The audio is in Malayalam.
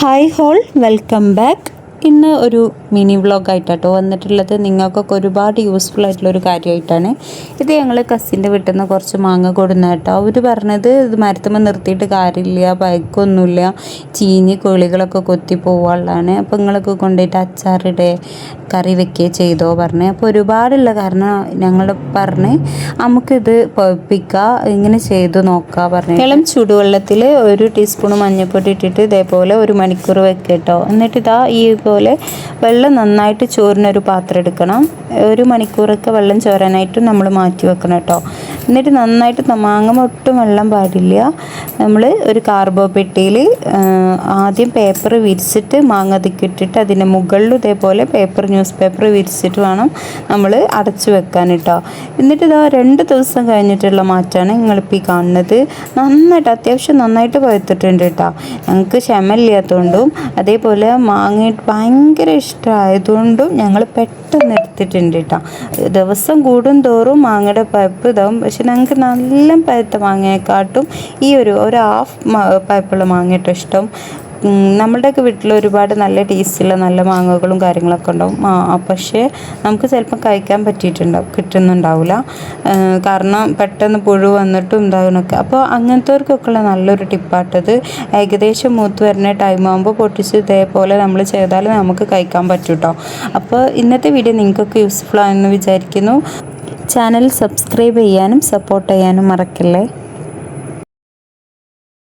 Hi whole, welcome back. ഇന്ന് ഒരു മിനി വ്ളോഗായിട്ടാട്ടോ വന്നിട്ടുള്ളത്. നിങ്ങൾക്കൊക്കെ ഒരുപാട് യൂസ്ഫുൾ ആയിട്ടുള്ളൊരു കാര്യമായിട്ടാണ് ഇത്. ഞങ്ങൾ കസിൻ്റെ വീട്ടിൽ നിന്ന് കുറച്ച് മാങ്ങ കൊടുന്ന കേട്ടോ. അവർ പറഞ്ഞത് ഇത് മരത്തുമ്പോൾ നിർത്തിയിട്ട് കാര്യമില്ല, ബൈക്കൊന്നുമില്ല, ചീഞ്ഞ് കിളികളൊക്കെ കൊത്തി പോവാനുള്ളതാണ്. അപ്പോൾ നിങ്ങളൊക്കെ കൊണ്ടുപോയിട്ട് അച്ചാറിടെ കറി വെക്കുകയോ ചെയ്തോ പറഞ്ഞ്. അപ്പോൾ ഒരുപാടുള്ള കാരണം ഞങ്ങൾ പറഞ്ഞ് നമുക്കിത് പഴുപ്പിക്കുക, ഇങ്ങനെ ചെയ്ത് നോക്കുക പറഞ്ഞു. ഇളം ചൂടുവെള്ളത്തിൽ 1 ടീസ്പൂൺ മഞ്ഞൾപ്പൊടി ഇട്ടിട്ട് ഇതേപോലെ 1 മണിക്കൂർ വെക്കുക കേട്ടോ. എന്നിട്ട് ഇതാ ഈ പോലെ വെള്ളം നന്നായിട്ട് ചോറിനൊരു പാത്രം എടുക്കണം. 1 മണിക്കൂറൊക്കെ വെള്ളം ചോരാനായിട്ട് നമ്മൾ മാറ്റി വെക്കണം കേട്ടോ. എന്നിട്ട് നന്നായിട്ട് മാങ്ങ ഒട്ടും വെള്ളം പാടില്ല. നമ്മൾ ഒരു കാർബോ പെട്ടിയിൽ ആദ്യം പേപ്പർ വിരിച്ചിട്ട് മാങ്ങ തിക്കിട്ടിട്ട് അതിൻ്റെ മുകളിൽ ഇതേപോലെ ന്യൂസ് പേപ്പർ വിരിച്ചിട്ട് വേണം നമ്മൾ അടച്ചു വെക്കാൻ കേട്ടോ. എന്നിട്ട് ഇതാ 2 ദിവസം കഴിഞ്ഞിട്ടുള്ള മാറ്റമാണ് നിങ്ങളിപ്പോൾ ഈ കാണുന്നത്. അത്യാവശ്യം നന്നായിട്ട് പഴുത്തിട്ടുണ്ട് കേട്ടോ. ഞങ്ങൾക്ക് ക്ഷമയില്ലാത്തതുകൊണ്ടും അതേപോലെ മാങ്ങ ഭയങ്കര ഇഷ്ടമായതുകൊണ്ടും ഞങ്ങൾ പെട്ടെന്ന് എടുത്തിട്ടുണ്ട് കേട്ടോ. ദിവസം കൂടും തോറും മാങ്ങയുടെ പഴുപ്പ് ഇതാവും. പക്ഷെ ഞങ്ങൾക്ക് നല്ല പഴുത്ത മാങ്ങയെക്കാട്ടും ഈ ഒരു ഹാഫ് പഴുപ്പുള്ള മാങ്ങയുടെ ഇഷ്ടം. നമ്മളുടെയൊക്കെ വീട്ടിൽ ഒരുപാട് നല്ല ടേസ്റ്റുള്ള നല്ല മാങ്ങകളും കാര്യങ്ങളൊക്കെ ഉണ്ടാവും. പക്ഷേ നമുക്ക് ചിലപ്പോൾ കഴിക്കാൻ കിട്ടുന്നുണ്ടാവില്ല. കാരണം പെട്ടെന്ന് പുഴു വന്നിട്ടും ഉണ്ടാകുന്നൊക്കെ. അപ്പോൾ അങ്ങനത്തെവർക്കൊക്കെയുള്ള നല്ലൊരു ടിപ്പാട്ടത്. ഏകദേശം മൂത്ത് വരുന്ന ടൈം ആകുമ്പോൾ പൊട്ടിച്ച് ഇതേപോലെ നമ്മൾ ചെയ്താൽ നമുക്ക് കഴിക്കാൻ പറ്റും കേട്ടോ. അപ്പോൾ ഇന്നത്തെ വീഡിയോ നിങ്ങൾക്കൊക്കെ യൂസ്ഫുൾ ആണെന്ന് വിചാരിക്കുന്നു. ചാനൽ സബ്സ്ക്രൈബ് ചെയ്യാനും സപ്പോർട്ട് ചെയ്യാനും മറക്കല്ലേ.